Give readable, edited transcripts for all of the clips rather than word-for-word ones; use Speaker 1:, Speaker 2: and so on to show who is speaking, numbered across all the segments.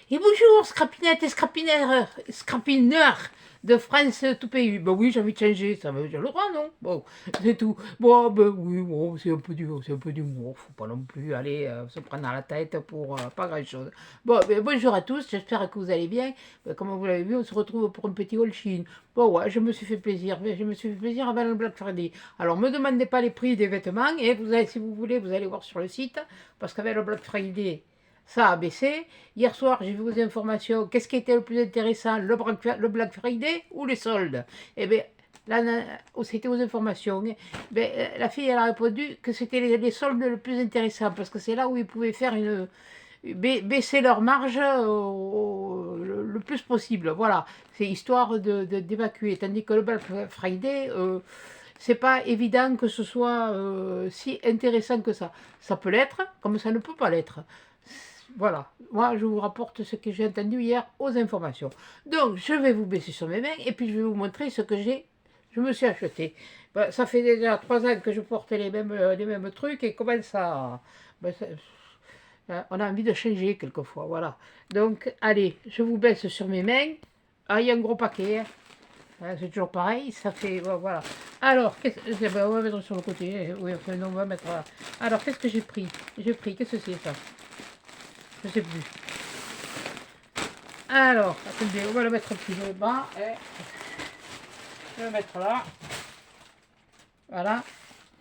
Speaker 1: Et bonjour, Scrapinette et Scrapineur de France tout pays. Ben oui, j'ai envie de changer, ça veut dire le droit, non? Bon, c'est tout. Bon, ben oui, bon, c'est un peu d'humour, faut pas non plus aller se prendre à la tête pour pas grand-chose. Bon, ben, bonjour à tous, j'espère que vous allez bien. Ben, comme vous l'avez vu, on se retrouve pour un petit Holchin. Bon, ouais, je me suis fait plaisir, mais je me suis fait plaisir avant le Black Friday. Alors, me demandez pas les prix des vêtements, et vous allez, si vous voulez, vous allez voir sur le site, parce qu'avec le Black Friday, ça a baissé. Hier soir, j'ai vu vos informations. Qu'est-ce qui était le plus intéressant, le Black Friday ou les soldes? Eh bien, là, c'était aux informations. Ben, la fille, elle a répondu que c'était les soldes le plus intéressant parce que c'est là où ils pouvaient faire baisser leur marge le plus possible. Voilà, c'est histoire d'évacuer. Tandis que le Black Friday, c'est pas évident que ce soit si intéressant que ça. Ça peut l'être, comme ça ne peut pas l'être. Voilà, moi je vous rapporte ce que j'ai entendu hier aux informations. Donc je vais vous baisser sur mes mains et puis je vais vous montrer ce que je me suis acheté. Ben, ça fait déjà 3 ans que je porte les mêmes trucs et comment ça, ben, on a envie de changer quelquefois, voilà. Donc allez, je vous baisse sur mes mains. Ah, il y a un gros paquet, hein. C'est toujours pareil, ça fait, voilà. Alors, on va mettre sur le côté, oui, enfin, non, on va mettre là. Alors, qu'est-ce que j'ai pris? Qu'est-ce que c'est ça? Je sais plus. Alors, attendez, on va le mettre un petit peu bas. Je vais le mettre là. Voilà.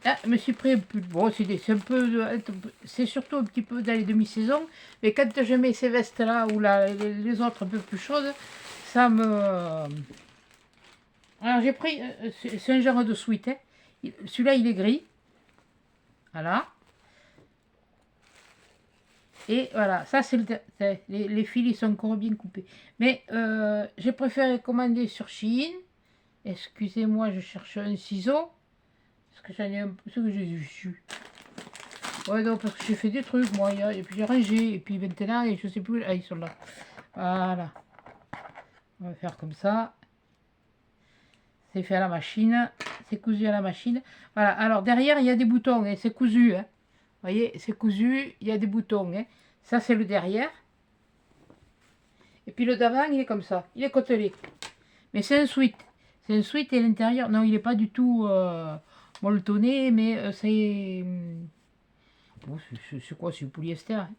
Speaker 1: Ah, je me suis pris un peu. Bon, c'est un peu. C'est surtout un petit peu dans les demi-saisons. Mais quand je mets ces vestes-là ou les autres un peu plus chaudes, ça me. Alors, j'ai pris. C'est un genre de sweat. Hein. Celui-là, il est gris. Voilà. Et voilà, ça c'est les fils, ils sont encore bien coupés. Mais j'ai préféré commander sur Shein. Excusez-moi, je cherche un ciseau. Parce que j'en ai un peu ce que j'ai vu. Ouais, non, parce que j'ai fait des trucs, moi. Et puis j'ai rangé. Et puis maintenant, et je sais plus. Ah, ils sont là. Voilà. On va faire comme ça. C'est fait à la machine. C'est cousu à la machine. Voilà. Alors derrière, il y a des boutons. Hein. C'est cousu. Hein. Vous voyez, c'est cousu. Il y a des boutons. Hein. Ça, c'est le derrière. Et puis le d'avant, il est comme ça. Il est côtelé. Mais c'est un sweat. C'est un sweat et l'intérieur, non, il n'est pas du tout molletonné, mais c'est. Bon, c'est quoi? C'est du polyester. Hein.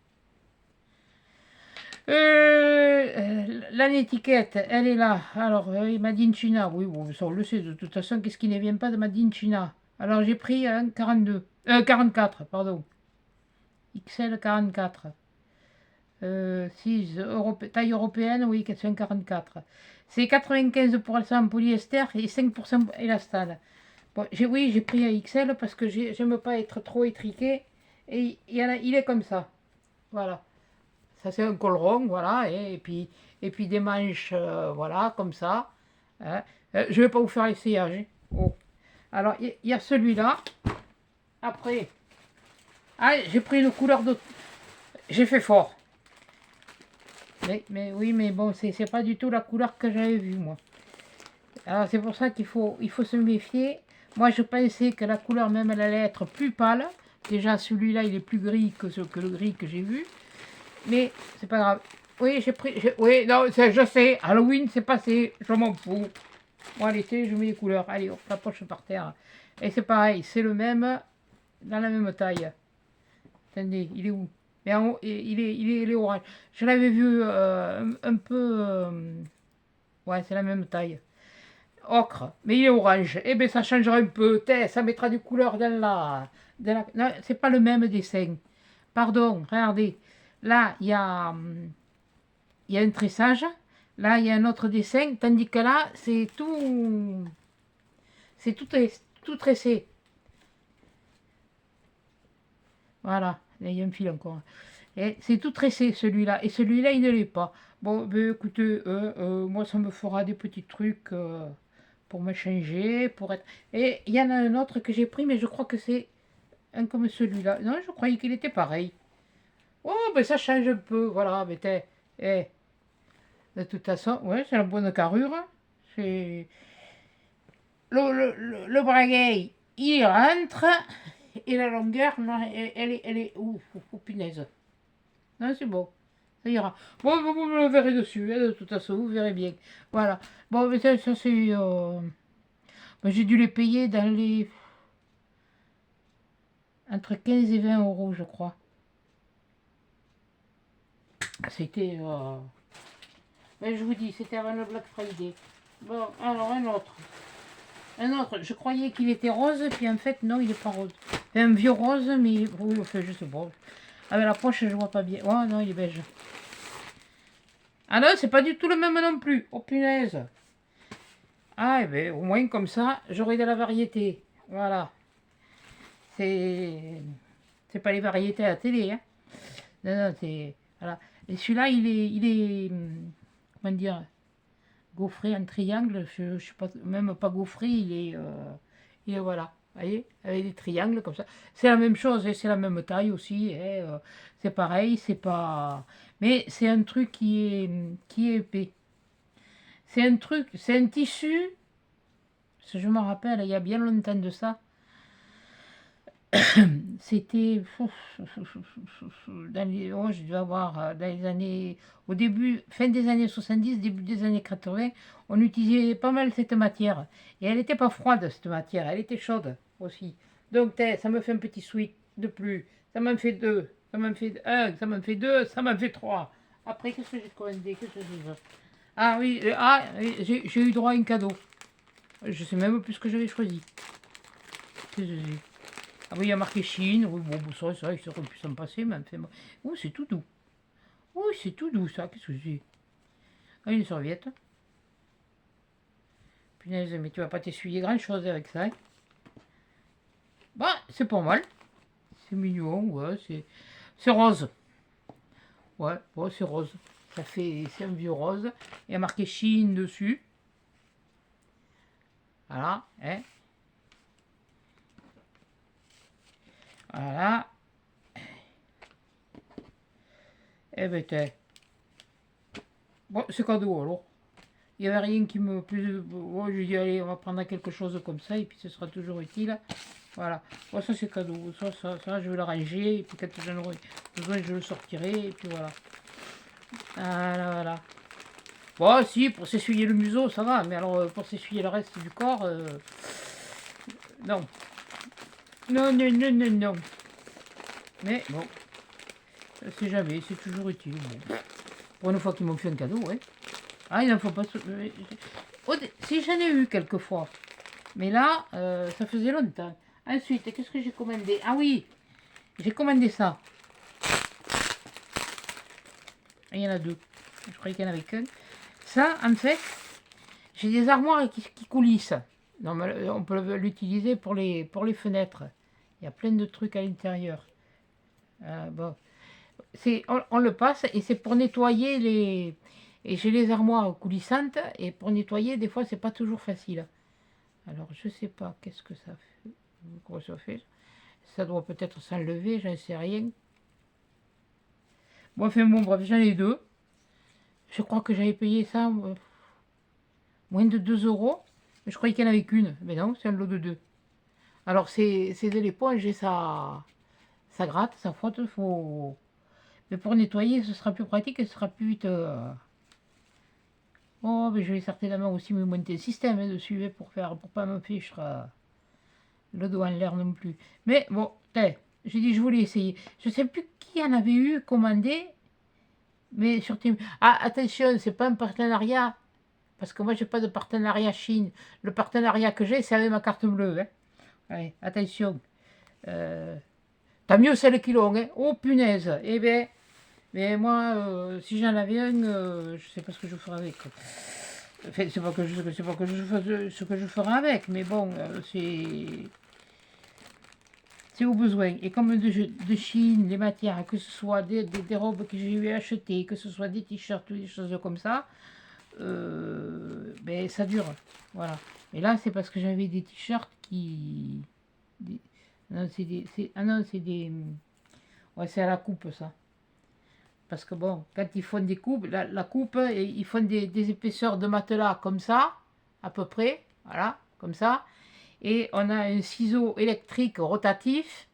Speaker 1: L'étiquette, elle est là. Alors, Made in China. Oui, bon, ça on le sait. De toute façon, qu'est-ce qui ne vient pas de Made in China? Alors, j'ai pris un 42. 44, pardon. XL 44. 6, taille européenne, oui, c'est un 44. C'est 95% polyester et 5% élastane. Bon, oui, j'ai pris un XL parce que j'aime pas être trop étriqué. Et il est comme ça. Voilà. Ça, c'est un col rond, voilà. Et puis des manches, voilà, comme ça. Hein. Je vais pas vous faire l'essayage. Hein. Oh. Alors, il y a celui-là. Après, ah, j'ai pris une couleur de. J'ai fait fort. Mais oui, mais bon, c'est pas du tout la couleur que j'avais vue, moi. Alors, c'est pour ça il faut se méfier. Moi, je pensais que la couleur même, elle allait être plus pâle. Déjà, celui-là, il est plus gris que le gris que j'ai vu. Mais c'est pas grave. Oui, j'ai pris. Oui, non, je sais. Halloween, c'est passé. Je m'en fous. Moi, l'été, je mets les couleurs. Allez, hop, la poche par terre. Et c'est pareil, c'est le même, dans la même taille. Attendez, il est où? Mais en haut, il est orange. Je l'avais vu un peu. Ouais, c'est la même taille. Ocre, mais il est orange. Eh bien, ça changera un peu. Ça mettra du couleur Non, c'est pas le même dessin. Pardon, regardez. Là, il y a un tressage. Là, il y a un autre dessin. Tandis que là, c'est tout. C'est tout tressé. Voilà. Là, il y a un fil encore. Et c'est tout tressé, celui-là. Et celui-là, il ne l'est pas. Bon, ben, écoutez, moi, ça me fera des petits trucs pour me changer, pour être. Et il y en a un autre que j'ai pris, mais je crois que c'est un comme celui-là. Non, je croyais qu'il était pareil. Oh, ben ça change un peu, voilà. Mais de toute façon, ouais, c'est la bonne carrure. C'est le braguet, il rentre. Et la longueur, non, elle est. Ouh, punaise. Non, c'est bon. Ça ira. Bon, vous me le verrez dessus, hein, de toute façon, vous verrez bien. Voilà. Bon, mais ça c'est... ben, j'ai dû les payer dans les... entre 15 et 20 euros, je crois. C'était... ben, je vous dis, c'était avant le Black Friday. Bon, alors un autre. Un autre, je croyais qu'il était rose, puis en fait, non, il n'est pas rose. C'est un vieux rose, mais oui, enfin, je sais pas. Avec la poche, je vois pas bien. Oh non, il est beige. Ah non, c'est pas du tout le même non plus. Oh punaise. Ah, eh ben, au moins comme ça, j'aurai de la variété. Voilà. C'est pas les variétés à la télé, hein. Non, non, c'est... Voilà. Et celui-là, comment dire, gaufré en triangle. Je suis pas, même pas gaufré, il est voilà. Vous voyez, avec des triangles comme ça. C'est la même chose, et c'est la même taille aussi. C'est pareil, c'est pas... Mais c'est un truc qui est épais. C'est un truc, c'est un tissu, parce que je me rappelle, il y a bien longtemps de ça, c'était dans les, oh, je devais avoir dans les années, au début, fin des années 70, début des années 80, on utilisait pas mal cette matière. Et elle n'était pas froide, cette matière, elle était chaude aussi. Donc ça me fait un petit sweat de plus. Ça m'en fait deux, ça m'en fait un, ça m'en fait deux, ça m'en fait trois. Après, qu'est-ce que j'ai commandé? Qu'est-ce que j'ai fait? Ah oui, j'ai eu droit à un cadeau. Je sais même plus ce que j'avais choisi. Qu'est-ce que j'ai? Ah oui, il y a marqué Chine. Oui, bon, ça, il aurait pu s'en passer, mais fait... Oh, c'est tout doux. Oh, c'est tout doux, ça. Qu'est-ce que c'est? Ah, une serviette. Punaise, mais tu vas pas t'essuyer grand-chose avec ça. Hein. Bah, c'est pas mal. C'est mignon, ouais, c'est rose. Ouais, bon, c'est rose. Ça fait... C'est un vieux rose. Il y a marqué Chine dessus. Voilà, hein. Voilà. Eh ben, t'es... Bon, c'est cadeau, alors. Il n'y avait rien qui me... Plus... Bon, je dis, allez, on va prendre quelque chose comme ça, et puis ce sera toujours utile. Voilà. Bon, ça, c'est cadeau. Ça, je vais le ranger, et puis quand j'en aurai besoin, je le sortirai, et puis voilà. Voilà. Bon, si, pour s'essuyer le museau, ça va, mais alors, pour s'essuyer le reste du corps, non. Non, non, non, non, non. Mais, bon, c'est jamais, c'est toujours utile. Bon. Pour une fois qu'ils m'ont fait un cadeau, ouais. Ah, il n'en faut pas... Si, j'en ai eu quelques fois. Mais là, ça faisait longtemps. Ensuite, qu'est-ce que j'ai commandé? Ah oui, j'ai commandé ça. Il y en a deux. Je croyais qu'il y en avait qu'un. Ça, en fait, j'ai des armoires qui coulissent. Non, on peut l'utiliser pour les fenêtres. Il y a plein de trucs à l'intérieur. Bon. On le passe et c'est pour nettoyer les... Et j'ai les armoires coulissantes et pour nettoyer, des fois, c'est pas toujours facile. Alors, je sais pas qu'est-ce que ça fait. Quoi ça fait? Ça doit peut-être s'enlever, j'en sais rien. Bon, enfin bon, bref, j'en ai deux. Je crois que j'avais payé ça moins de 2 euros. Mais je croyais qu'il n'y en avait qu'une. Mais non, c'est un lot de deux. Alors, c'est de l'éponge et ça gratte, ça frotte. Faut... Mais pour nettoyer, ce sera plus pratique et ce sera plus vite... Oh, mais je vais certainement aussi me monter un système dessus pour pas me fiche le doigt en l'air non plus. Mais bon, j'ai dit je voulais essayer. Je sais plus qui en avait eu commandé, mais sur Team... Ah, attention, c'est pas un partenariat, parce que moi j'ai pas de partenariat Chine. Le partenariat que j'ai, c'est avec ma carte bleue. Hein. Allez, attention. T'as mieux celle qui l'ont, hein. Oh punaise. Eh bien... Mais moi, si j'en avais un, je sais pas ce que je ferais avec. Enfin, c'est pas que je fasse ce que je ferai avec, mais bon, c'est au besoin. Et comme de Chine, les matières, que ce soit des robes que j'ai eu acheter, que ce soit des t-shirts ou des choses comme ça, ben ça dure. Voilà. Et là, c'est parce que j'avais des t-shirts qui... non, c'est des... Ah non, c'est des... Ouais, c'est à la coupe, ça. Parce que bon, quand ils font des coupes, la coupe, ils font des épaisseurs de matelas comme ça, à peu près, voilà, comme ça. Et on a un ciseau électrique rotatif,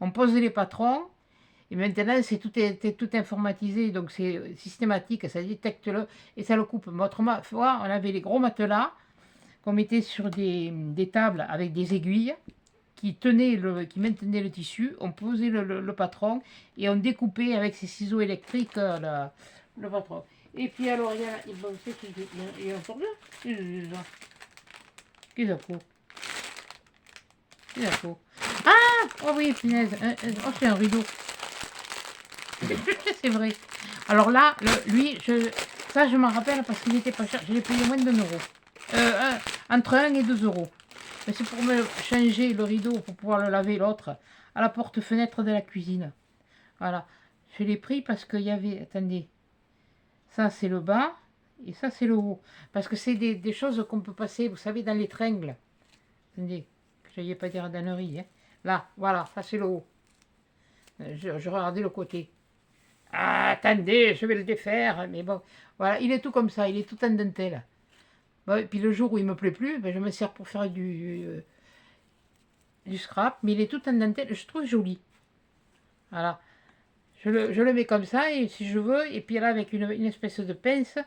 Speaker 1: on pose les patrons, Et maintenant, c'est tout informatisé, donc c'est systématique, ça détecte le et ça le coupe. Mais autrement, on avait les gros matelas qu'on mettait sur des tables avec des aiguilles qui maintenaient le tissu. On posait le patron et on découpait avec ces ciseaux électriques le patron. Et puis alors, il y a encore là. Qu'est-ce que c'est? Ah! Oh oui, punaise. Oh, c'est un rideau. C'est vrai. Alors là, lui, ça je m'en rappelle parce qu'il n'était pas cher. Je l'ai payé moins de 1 euro. Entre 1 et 2 euros. Mais c'est pour me changer le rideau pour pouvoir le laver l'autre à la porte-fenêtre de la cuisine. Voilà. Je l'ai pris parce qu'il y avait. Attendez. Ça c'est le bas et ça c'est le haut. Parce que c'est des choses qu'on peut passer, vous savez, dans les tringles. Attendez. Que je n'aille pas dire d'annerie. Hein. Là, voilà, ça c'est le haut. Je regardais le côté. Ah, attendez, je vais le défaire. Mais bon, voilà, il est tout comme ça, il est tout en dentelle. Bon, et puis le jour où il me plaît plus, ben, je me sers pour faire du scrap, mais il est tout en dentelle, je trouve joli. Voilà, je le mets comme ça, et si je veux, et puis là, avec une espèce de pince,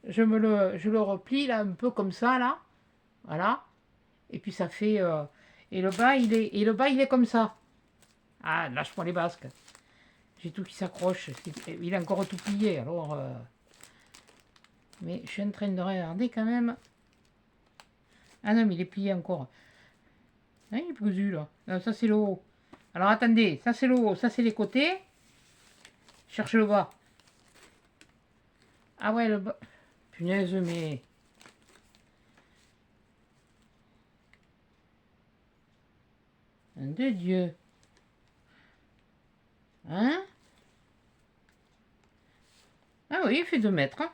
Speaker 1: je le replie là, un peu comme ça, là. Voilà, et puis ça fait... et le bas, il est comme ça. Ah, lâche-moi les basques. J'ai tout qui s'accroche. Il est encore tout plié, alors... Mais je suis en train de regarder quand même. Ah non, mais il est plié encore. Ah, il est cousu, là. Non, ça, c'est le haut. Alors, attendez. Ça, c'est le haut. Ça, c'est les côtés. Je cherche le bas. Ah ouais, le bas. Punaise, mais... De Dieu. Hein? Ah oui, il fait 2 mètres. Hein.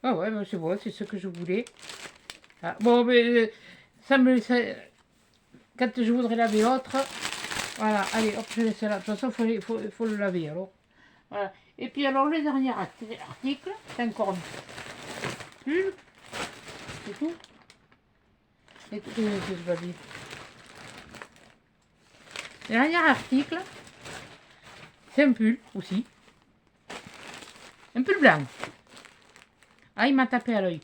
Speaker 1: Ah ouais, c'est bon, c'est ce que je voulais. Ah, bon, mais quand je voudrais laver l'autre, voilà, allez, hop, je laisse là. De toute façon, faut le laver, alors. Voilà. Et puis, alors, le dernier article, c'est encore un pull, c'est tout. Et tout, c'est ce papier. Le dernier article, c'est un pull, aussi. Un pull blanc. Ah, il m'a tapé à l'œil.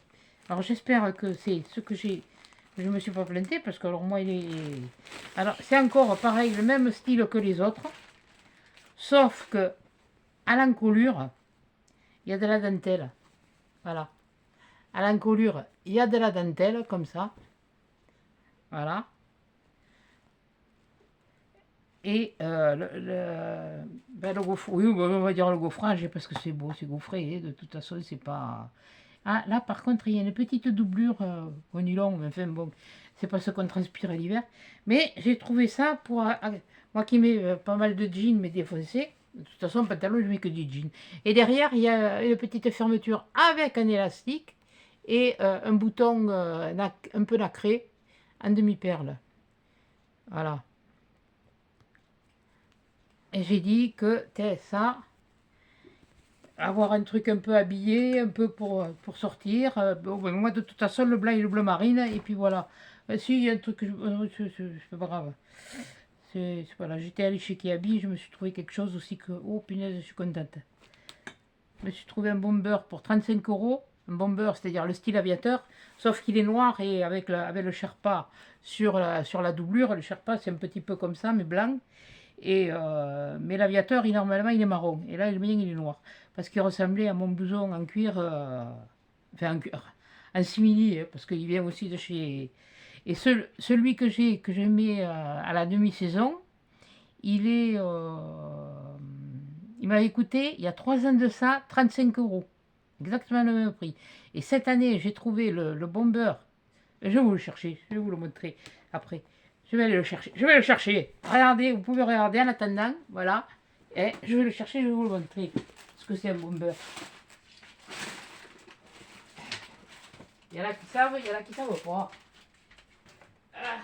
Speaker 1: Alors, j'espère que c'est ce que j'ai... Je me suis pas planté parce que alors moi il est... Alors c'est encore pareil, le même style que les autres. Sauf que à l'encolure, il y a de la dentelle. Voilà. À l'encolure, il y a de la dentelle comme ça. Voilà. Et le oui, on va dire le gaufrage parce que c'est beau, c'est gaufré. De toute façon, c'est pas... Ah, là, par contre, il y a une petite doublure au nylon, mais enfin, bon, c'est pas ce qu'on transpire l'hiver. Mais j'ai trouvé ça pour... moi qui mets pas mal de jeans, mais défoncés. De toute façon, pantalon, je mets que du jean. Et derrière, il y a une petite fermeture avec un élastique et un bouton un peu nacré en demi-perle. Voilà. Et j'ai dit que, ça... avoir un truc un peu habillé, un peu pour sortir. Bon, ben, moi, de toute façon, le blanc et le bleu marine, et puis voilà. Si, il y a un truc que c'est pas grave. C'est voilà, j'étais allée chez Kiabi, je me suis trouvé quelque chose aussi que... Oh, punaise, je suis contente. Je me suis trouvé un bomber pour 35 euros. Un bomber, c'est-à-dire le style aviateur, sauf qu'il est noir et avec le Sherpa sur la doublure. Le Sherpa, c'est un petit peu comme ça, mais blanc. Mais l'aviateur, normalement, il est marron. Et là, le mien, il est noir. Parce qu'il ressemblait à mon blouson en cuir, enfin en cuir, en simili, hein, parce qu'il vient aussi de chez... Et celui que je mets à la demi-saison, il est... il m'avait coûté, il y a 3 ans de ça, 35 euros. Exactement le même prix. Et cette année, j'ai trouvé le bomber. Je vais vous le chercher, je vais vous le montrer après. Je vais aller le chercher. Je vais le chercher. Regardez, vous pouvez regarder en attendant. Voilà. Et je vais le chercher, je vais vous le montrer. Parce que c'est un bomber. Il y en a qui savent, il y en a qui savent pas. Ah.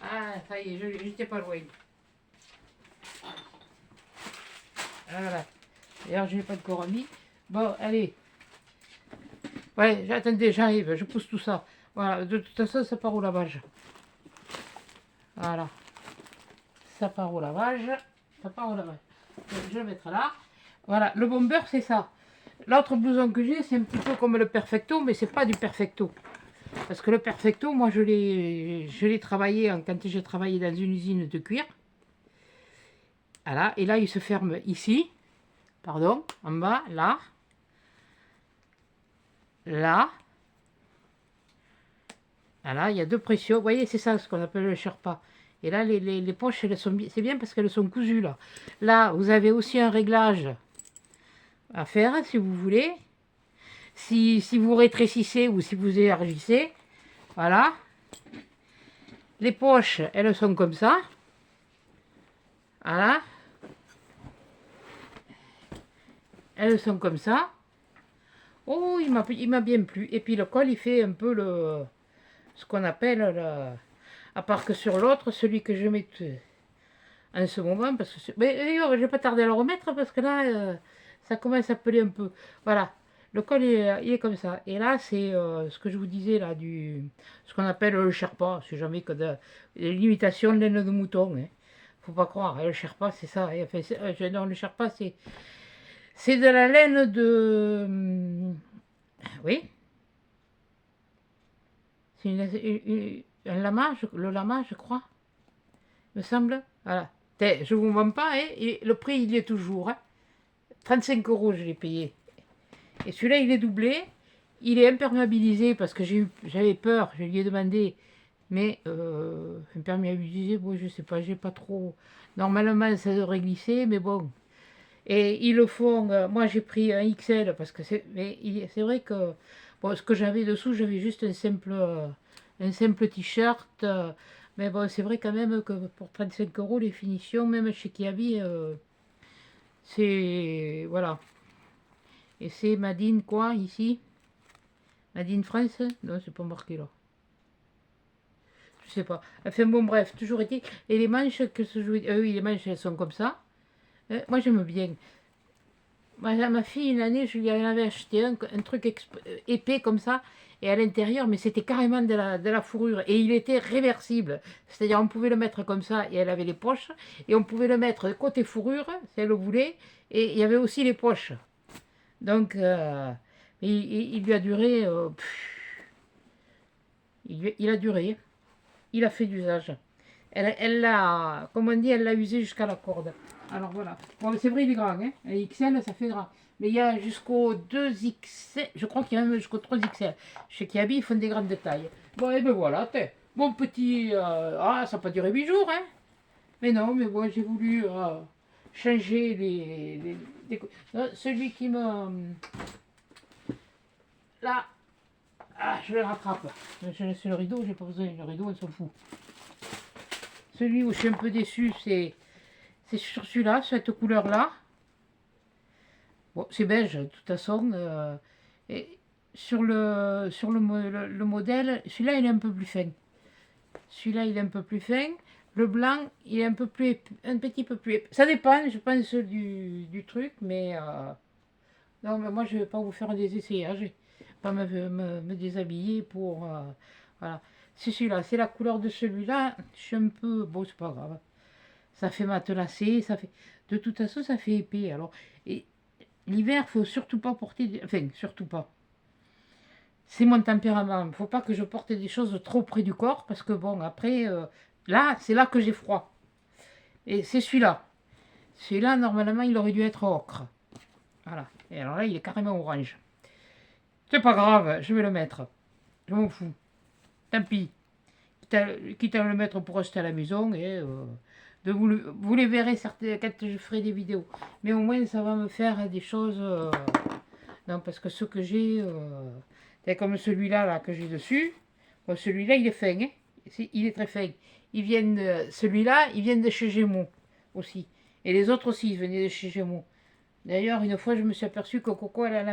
Speaker 1: Ah, ça y est, j'étais pas loin. Voilà. D'ailleurs, je n'ai pas encore mis. Bon, allez. Ouais, attendez, j'arrive, je pousse tout ça. Voilà, de toute façon, ça part au lavage. Voilà. Ça part au lavage. Ça part au lavage. Je vais le mettre là. Voilà, le bomber, c'est ça. L'autre blouson que j'ai, c'est un petit peu comme le perfecto, mais c'est pas du perfecto. Parce que le perfecto, moi, je l'ai travaillé quand j'ai travaillé dans une usine de cuir. Voilà, et là, il se ferme ici. Pardon, en bas, là. Là. Voilà, il y a deux pressions. Vous voyez, c'est ça ce qu'on appelle le Sherpa. Et là, les poches, c'est bien parce qu'elles sont cousues là. Là, vous avez aussi un réglage à faire si vous voulez. Si vous rétrécissez ou si vous élargissez. Voilà. Les poches, elles sont comme ça. Voilà. Elles sont comme ça. Oh, il m'a bien plu. Et puis le col, il fait un peu ce qu'on appelle le... À part que sur l'autre, celui que je mets en ce moment, parce que... Mais je vais pas tarder à le remettre, parce que là, ça commence à peler un peu. Voilà, le col, il est comme ça. Et là, c'est ce que je vous disais, là, ce qu'on appelle le Sherpa. C'est jamais que de l'imitation de laine de mouton. Hein. Faut pas croire, hein, le Sherpa, c'est ça. Hein. Enfin, non, le Sherpa, c'est de la laine de... Oui. C'est un lama, le lama, je crois, me semble. Voilà. Je ne vous mens pas, hein, et le prix, il y est toujours. Hein. 35 € je l'ai payé. Et celui-là, il est doublé. Il est imperméabilisé parce que j'avais peur, je lui ai demandé. Mais imperméabilisé, bon, je sais pas, j'ai pas trop... Normalement, ça devrait glisser, mais bon. Et ils le font... moi, j'ai pris un XL parce que c'est vrai que... Bon, ce que j'avais dessous, j'avais juste un simple t-shirt. Mais bon, c'est vrai quand même que pour 35 € les finitions, même chez Kiabi, c'est... Voilà. Et c'est Madine quoi, ici? Madine France? Non, c'est pas marqué là. Je sais pas. Enfin bon, bref, toujours été. Et les manches, oui, les manches, elles sont comme ça. Moi, j'aime bien. Ma fille, une année, je lui avais acheté un truc épais comme ça, et à l'intérieur, mais c'était carrément de la fourrure, et il était réversible. C'est-à-dire, on pouvait le mettre comme ça, et elle avait les poches, et on pouvait le mettre côté fourrure, si elle le voulait, et il y avait aussi les poches. Donc, il lui a duré, il a duré, il a fait d'usage. Elle l'a, comme on dit, elle l'a usé jusqu'à la corde. Alors voilà. Bon, c'est vrai, il est grand, hein. Les XL, ça fait grand. Mais il y a jusqu'au 2XL, je crois qu'il y a même jusqu'au 3XL. Chez Kiabi, ils font des grandes tailles. Bon, et ben voilà, mon petit... ça n'a pas duré 8 jours, hein. Mais non, mais bon, j'ai voulu changer non, celui qui me... Là, je le rattrape. Je laisse le rideau, j'ai pas besoin du rideau, on s'en fout. Celui où je suis un peu déçu, c'est sur celui-là, cette couleur-là. Bon, c'est beige, de toute façon. Et sur le modèle, celui-là, il est un peu plus fin. Celui-là, il est un peu plus fin. Le blanc, il est un petit peu plus épais. Ça dépend, je pense, du truc, mais... non, mais moi, je ne vais pas vous faire des essayages. Je vais pas me déshabiller pour... voilà. C'est celui-là, c'est la couleur de celui-là. Je suis un peu... Bon, c'est pas grave. Ça fait matelassé, ça fait... De toute façon, ça fait épais. Alors, l'hiver, il faut surtout pas porter... Enfin, surtout pas. C'est mon tempérament. Il ne faut pas que je porte des choses trop près du corps, parce que bon, après... là, c'est là que j'ai froid. Et c'est celui-là. Celui-là, normalement, il aurait dû être ocre. Voilà. Et alors là, il est carrément orange. C'est pas grave, je vais le mettre. Je m'en fous. Tant pis. Quitte à le mettre pour rester à la maison et... vous les verrez quand je ferai des vidéos. Mais au moins, ça va me faire des choses... non, parce que ce que j'ai... c'est comme celui-là là, que j'ai dessus. Bon, celui-là, il est fin. Hein, il est très fin. Celui-là, il vient de chez Gémeaux aussi. Et les autres aussi, ils venaient de chez Gémeaux. D'ailleurs, une fois, je me suis aperçue que Coco, elle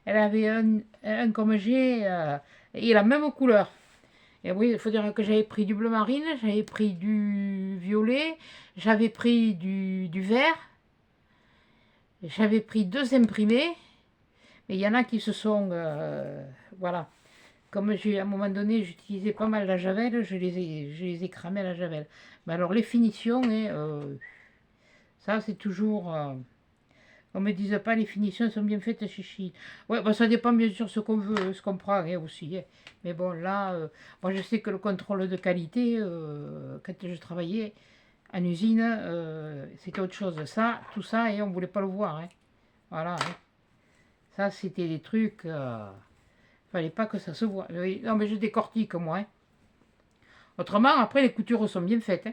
Speaker 1: avait un comme j'ai, et la même couleur. Et oui, il faut dire que j'avais pris du bleu marine, j'avais pris du violet, j'avais pris du vert. J'avais pris 2 imprimés, mais il y en a qui se sont... voilà. Comme à un moment donné, j'utilisais pas mal la javel, je les ai cramés à la javel. Mais alors les finitions, hein, ça c'est toujours... on me dise pas, les finitions sont bien faites, chichi. Ouais, bah, ça dépend bien sûr ce qu'on veut, ce qu'on prend hein, aussi. Hein. Mais bon, là, moi je sais que le contrôle de qualité, quand je travaillais en usine, c'était autre chose. Ça, tout ça, et on voulait pas le voir. Hein. Voilà. Hein. Ça, c'était des trucs. Fallait pas que ça se voit. Oui, non, mais je décortique moi. Hein. Autrement, après, les coutures sont bien faites.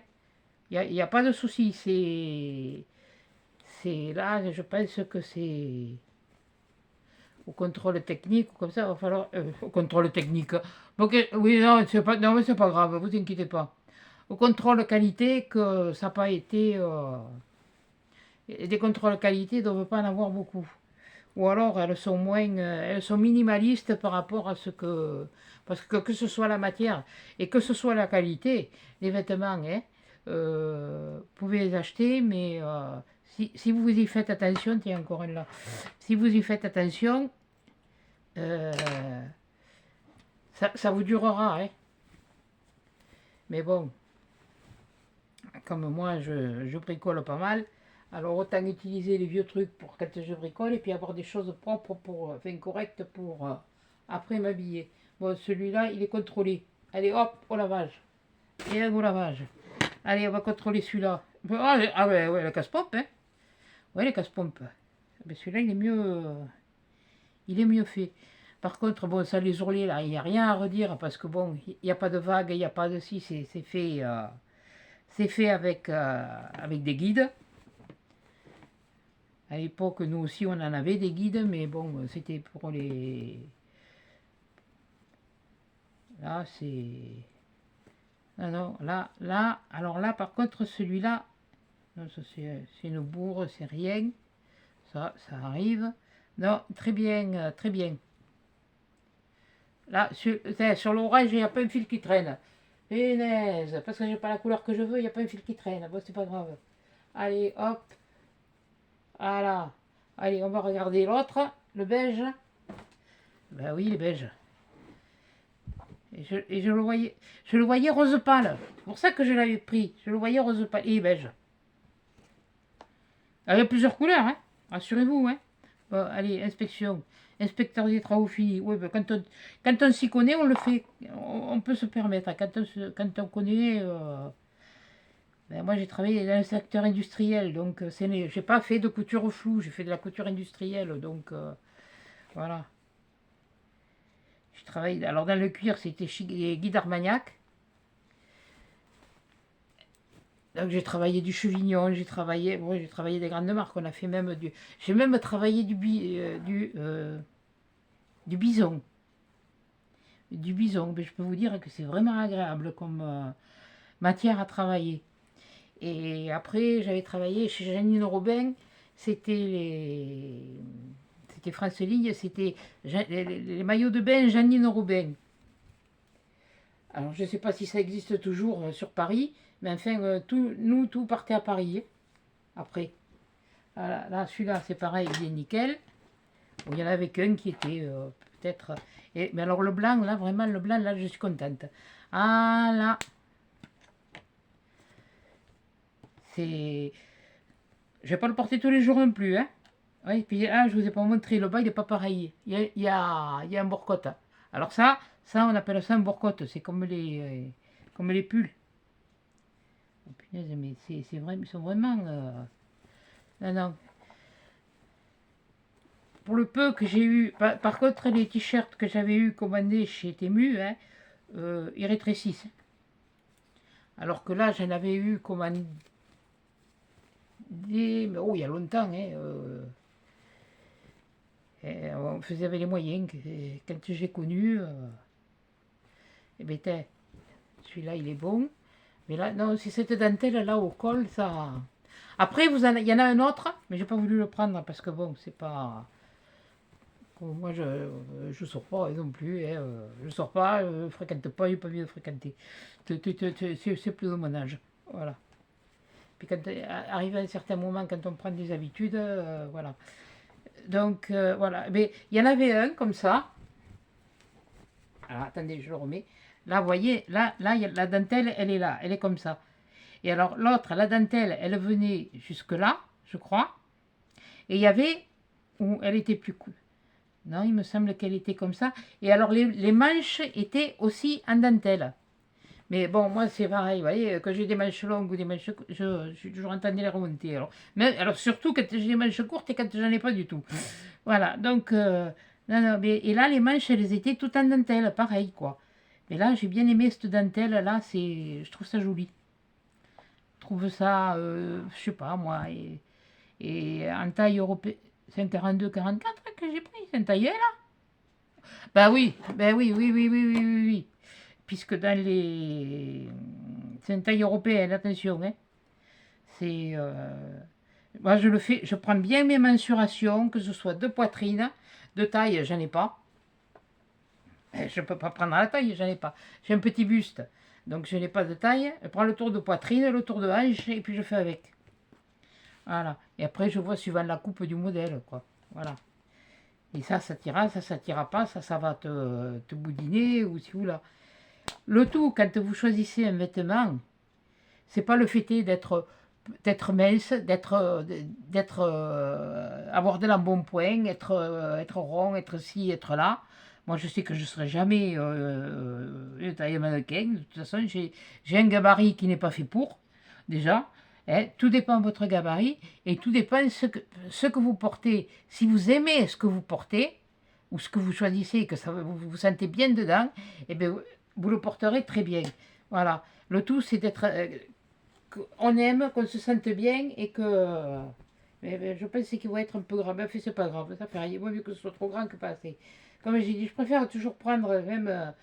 Speaker 1: Il n'y a, pas de souci. C'est là, je pense que c'est au contrôle technique ou comme ça. Il va falloir. Au contrôle technique. Donc, oui, non, non, mais c'est pas grave, vous inquiétez pas. Au contrôle qualité, que ça n'a pas été. Des contrôles qualité, il ne doivent pas en avoir beaucoup. Ou alors elles sont moins, elles sont minimalistes par rapport à ce que, parce que ce soit la matière et que ce soit la qualité, les vêtements, hein, vous pouvez les acheter, mais si vous y faites attention, tiens encore un là, si vous y faites attention, euh, ça vous durera, hein. Mais bon, comme moi je bricole pas mal, alors autant utiliser les vieux trucs pour quand je bricole et puis avoir des choses propres pour, enfin correctes pour après m'habiller. Bon, celui-là, il est contrôlé. Allez, hop, au lavage. Et au lavage. Allez, on va contrôler celui-là. Ah ouais, ouais, le casse-pompe, hein. Ouais, le casse-pompe. Mais celui-là, il est mieux fait. Par contre, bon, ça, les ourlets, là, il n'y a rien à redire parce que bon, il n'y a pas de vague, il n'y a pas de si, c'est fait avec des guides. À l'époque, nous aussi, on en avait des guides, mais bon, c'était pour les... Là, c'est... Non, non, là, alors là, par contre, celui-là, non, ça c'est une bourre, c'est rien. Ça arrive. Non, très bien, très bien. Là, sur l'orage, il n'y a pas un fil qui traîne. Punaise, parce que j'ai pas la couleur que je veux, il n'y a pas un fil qui traîne. Bon, c'est pas grave. Allez, hop. Voilà. Allez, on va regarder l'autre, le beige. Ben oui, le beige. Et je le voyais rose pâle. C'est pour ça que je l'avais pris. Je le voyais rose pâle. Et beige. Il y a plusieurs couleurs, hein. Rassurez-vous, hein. Bon, allez, inspection. Inspecteur des travaux finis. Oui, ben, quand on s'y connaît, on le fait. On peut se permettre. Quand on connaît. Ben, moi, j'ai travaillé dans le secteur industriel. Donc, j'ai pas fait de couture floue. J'ai fait de la couture industrielle. Donc, voilà. Je travaille. Alors, dans le cuir, c'était chez Guy d'Armagnac. Donc j'ai travaillé du Chevignon, j'ai travaillé des grandes marques. On a fait même j'ai même travaillé du bison, Mais je peux vous dire que c'est vraiment agréable comme matière à travailler. Et après j'avais travaillé chez Janine Robin, c'était France Ligne, c'était les maillots de bain Janine Robin. Alors je ne sais pas si ça existe toujours sur Paris, mais enfin tout partait à Paris. Hein, après. Voilà, là, celui-là, c'est pareil, il est nickel. Bon, il y en avait qu'un qui était peut-être... Mais alors le blanc, là, vraiment, le blanc, là, je suis contente. Ah, là. C'est... Je vais pas le porter tous les jours non plus, hein. Oui, puis là, je vous ai pas montré, le bas, il n'est pas pareil. Il y a un bourcotte. Alors on appelle ça un bourcotte. C'est comme les pulls. Oh, punaise, mais c'est vrai, ils sont vraiment... Non, non. Pour le peu que j'ai eu, par contre, les t-shirts que j'avais eu commandés chez Temu, hein, ils rétrécissent. Alors que là, j'en avais eu commandé, mais oh, il y a longtemps, hein, on faisait avec les moyens. Quand j'ai connu, et ben, celui-là, il est bon. Mais là, non, c'est cette dentelle là au col, ça. Après, il y en a un autre, mais j'ai pas voulu le prendre parce que bon, c'est pas. Moi, je sors pas non plus. Hein, je sors pas, je fréquente pas, j'ai pas envie de fréquenter. C'est plus de mon âge. Voilà. Puis quand arrivé à un certain moment, quand on prend des habitudes, voilà. Donc voilà, mais il y en avait un comme ça. Alors attendez, je le remets. Là, vous voyez, là, la dentelle, elle est là, elle est comme ça. Et alors l'autre, la dentelle, elle venait jusque là, je crois. Et il y avait où elle était plus cool. Non, il me semble qu'elle était comme ça. Et alors les manches étaient aussi en dentelle. Mais bon, moi c'est pareil, vous voyez, que j'ai des manches longues ou des manches courtes, je suis toujours en train de les remonter. Alors, mais, alors surtout quand j'ai des manches courtes et quand j'en ai pas du tout. Voilà, donc, non, non, mais, et là les manches, elles étaient toutes en dentelle, pareil quoi. Mais là, j'ai bien aimé cette dentelle, là, je trouve ça joli. Je trouve ça, je sais pas moi, et en taille européenne, c'est un 42-44 que j'ai pris, c'est un taillé là. Ben oui, oui, oui, oui, oui, oui, oui. Puisque dans les... C'est une taille européenne, attention, hein. C'est... Moi, je le fais, je prends bien mes mensurations, que ce soit de poitrine, de taille, j'en ai pas. Je ne peux pas prendre la taille, j'en ai pas. J'ai un petit buste, donc je n'ai pas de taille. Je prends le tour de poitrine, le tour de hanche, et puis je fais avec. Voilà. Et après, je vois suivant la coupe du modèle, quoi. Voilà. Et ça t'ira, ça t'ira pas, ça va te boudiner, ou si vous là. Le tout, quand vous choisissez un vêtement, c'est pas le fait d'être mince, avoir de l'embonpoint, être rond, être ci, être là. Moi, je sais que je ne serai jamais taille mannequin. De toute façon, j'ai un gabarit qui n'est pas fait pour, déjà. Hein. Tout dépend de votre gabarit et tout dépend de ce que vous portez. Si vous aimez ce que vous portez, ou ce que vous choisissez, que ça, vous vous sentez bien dedans, eh bien, vous le porterez très bien. Voilà. Le tout, c'est d'être... qu'on aime, qu'on se sente bien et que... mais je pense qu'il va être un peu grave. Mais c'est pas grave, ça fait rien. Moi, vu que ce soit trop grand que pas assez. Comme j'ai dit, je préfère toujours prendre même...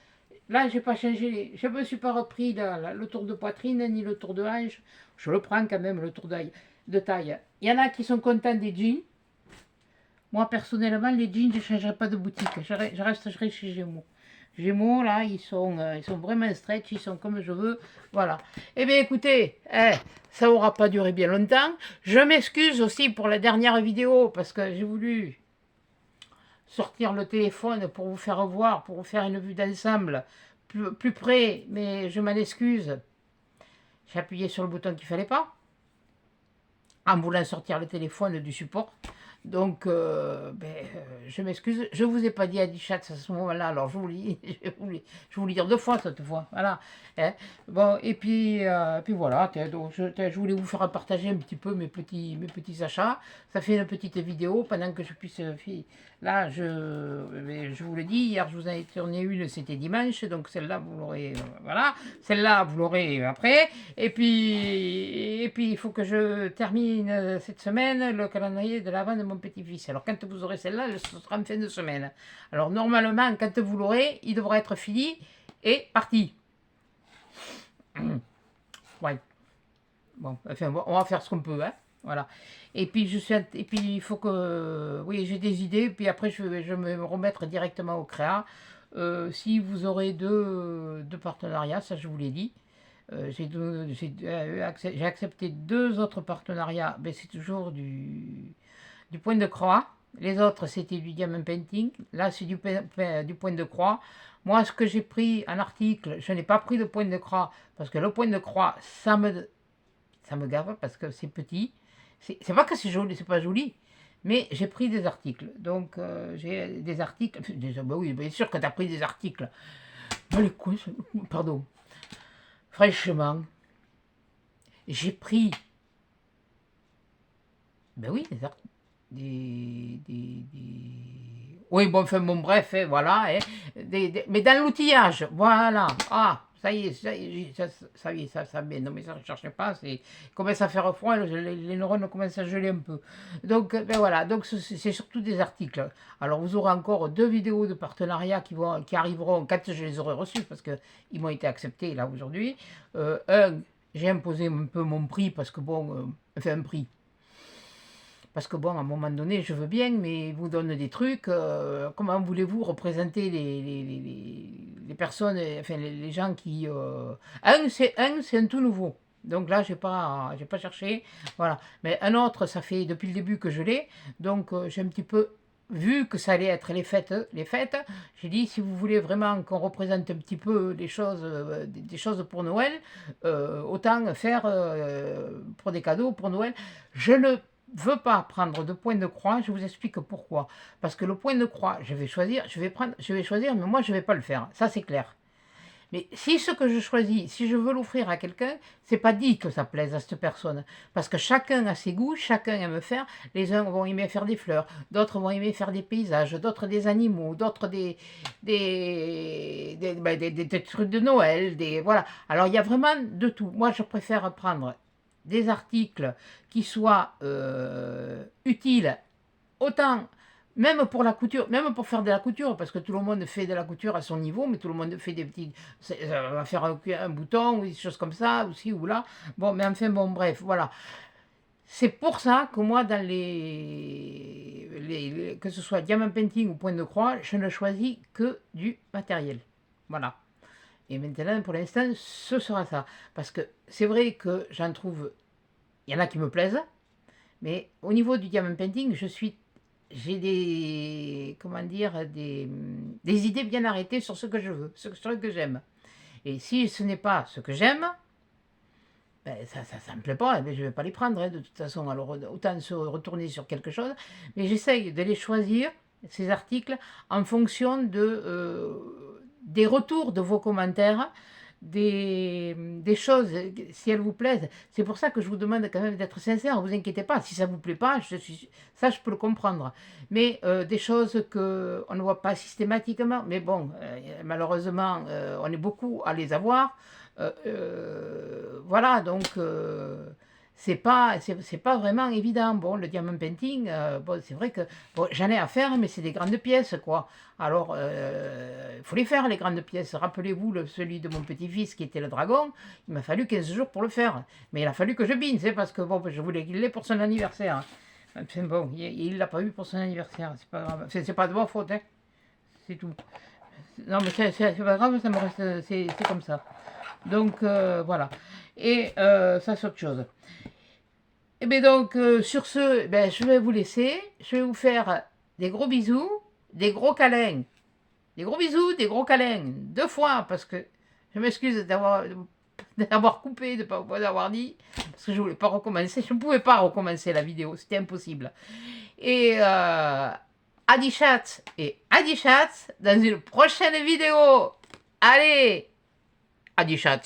Speaker 1: là, j'ai pas changé. Je me suis pas repris le tour de poitrine ni le tour de hanche. Je le prends quand même, le tour de taille. Il y en a qui sont contents des jeans. Moi, personnellement, les jeans, je ne changerai pas de boutique. Je resterai chez Gémeaux. Gémeaux, là, ils sont vraiment stretch, ils sont comme je veux. Voilà. Eh bien, écoutez, ça n'aura pas duré bien longtemps. Je m'excuse aussi pour la dernière vidéo, parce que j'ai voulu sortir le téléphone pour vous faire voir, pour vous faire une vue d'ensemble plus près, mais je m'en excuse. J'ai appuyé sur le bouton qu'il ne fallait pas, en voulant sortir le téléphone du support. Donc, je m'excuse, je ne vous ai pas dit à 10 chats à ce moment-là, alors je vous le dire deux fois cette fois, voilà. Hein. Bon, et puis voilà, donc je voulais vous faire partager un petit peu mes petits achats. Ça fait une petite vidéo pendant que je puisse... Là, je vous le dis, hier je vous en ai tourné une, c'était dimanche, donc celle-là vous l'aurez, voilà. Celle-là vous l'aurez après. Et puis il faut que je termine cette semaine le calendrier de l'avant de mon petit-fils. Alors quand vous aurez celle-là, ce sera en fin de semaine. Alors normalement, quand vous l'aurez, il devra être fini et parti. Ouais. Bon, enfin, on va faire ce qu'on peut, hein. Voilà. Et puis il faut que, oui, j'ai des idées. Puis après, je vais me remettre directement au créa. Si vous aurez deux partenariats, ça je vous l'ai dit. J'ai accepté 2 autres partenariats, mais c'est toujours du point de croix. Les autres, c'était du diamond painting. Là, c'est du point de croix. Moi, ce que j'ai pris en article, je n'ai pas pris de point de croix, parce que le point de croix, ça me gave, parce que c'est petit. C'est pas que c'est joli, c'est pas joli, mais j'ai pris des articles. Donc, j'ai des articles. Bah oui, bien sûr que tu as pris des articles. Allez, quoi, pardon. Franchement, j'ai pris, ben oui, oui, bon, enfin, bon, bref, hein, voilà, hein, mais dans l'outillage, voilà, ah, ça y est, ça y est, ça bien, non mais ça ne cherchez pas, c'est, commence à faire froid, les neurones commencent à geler un peu, donc, ben voilà, donc c'est surtout des articles. Alors, vous aurez encore 2 vidéos de partenariat qui arriveront quand je les aurai reçues, parce qu'ils m'ont été acceptés, là, aujourd'hui. J'ai imposé un peu mon prix, parce que bon, enfin, un prix. Parce que bon, à un moment donné, je veux bien, mais ils vous donnent des trucs. Comment voulez-vous représenter les personnes, enfin les gens qui... c'est un tout nouveau. Donc là, j'ai pas cherché. Voilà. Mais un autre, ça fait depuis le début que je l'ai. Donc j'ai un petit peu vu que ça allait être les fêtes, j'ai dit si vous voulez vraiment qu'on représente un petit peu les choses, des choses pour Noël, autant faire pour des cadeaux pour Noël. Je ne veux pas prendre de point de croix, je vous explique pourquoi. Parce que le point de croix, je vais choisir, je vais choisir, mais moi je ne vais pas le faire, ça c'est clair. Mais si ce que je choisis, si je veux l'offrir à quelqu'un, c'est pas dit que ça plaise à cette personne. Parce que chacun a ses goûts, chacun aime faire. Les uns vont aimer faire des fleurs, d'autres vont aimer faire des paysages, d'autres des animaux, d'autres des trucs de Noël. Voilà. Alors il y a vraiment de tout. Moi, je préfère prendre des articles qui soient utiles autant même pour la couture, même pour faire de la couture, parce que tout le monde fait de la couture à son niveau, mais tout le monde fait des petits, ça va faire un bouton ou des choses comme ça, aussi ou là. Bon, mais enfin, bon, bref, voilà. C'est pour ça que moi, dans que ce soit diamant painting ou point de croix, je ne choisis que du matériel. Voilà. Et maintenant, pour l'instant, ce sera ça. Parce que c'est vrai que j'en trouve, il y en a qui me plaisent, mais au niveau du diamond painting, j'ai des, comment dire, des idées bien arrêtées sur ce que je veux, sur ce que j'aime. Et si ce n'est pas ce que j'aime, ben ça me plaît pas, eh ben je ne vais pas les prendre, hein, de toute façon. Alors autant se retourner sur quelque chose, mais j'essaye de les choisir, ces articles, en fonction des retours de vos commentaires, des choses, si elles vous plaisent. C'est pour ça que je vous demande quand même d'être sincère, ne vous inquiétez pas, si ça ne vous plaît pas, ça je peux le comprendre. Mais des choses qu'on ne voit pas systématiquement, mais bon, malheureusement, on est beaucoup à les avoir. Voilà, donc c'est pas vraiment évident. Bon, le diamond painting, bon, c'est vrai que bon, j'en ai à faire, mais c'est des grandes pièces, quoi. Alors, il faut les faire, les grandes pièces. Rappelez-vous celui de mon petit-fils qui était le dragon, il m'a fallu 15 jours pour le faire. Mais il a fallu que je bine, c'est parce que bon, je voulais qu'il l'ait pour son anniversaire. Enfin bon, il l'a pas eu pour son anniversaire, c'est pas grave. C'est pas de ma faute, hein. C'est tout. Non, mais c'est pas grave, ça me reste, c'est comme ça. Donc voilà. Et ça c'est autre chose. Et bien donc sur ce, ben, je vais vous laisser. Je vais vous faire des gros bisous, des gros câlins. Des gros bisous, des gros câlins. 2 fois parce que je m'excuse d'avoir coupé, de ne pas vous avoir dit. Parce que je ne voulais pas recommencer. Je ne pouvais pas recommencer la vidéo. C'était impossible. Et Adichat et Adichat dans une prochaine vidéo. Allez, Adichat.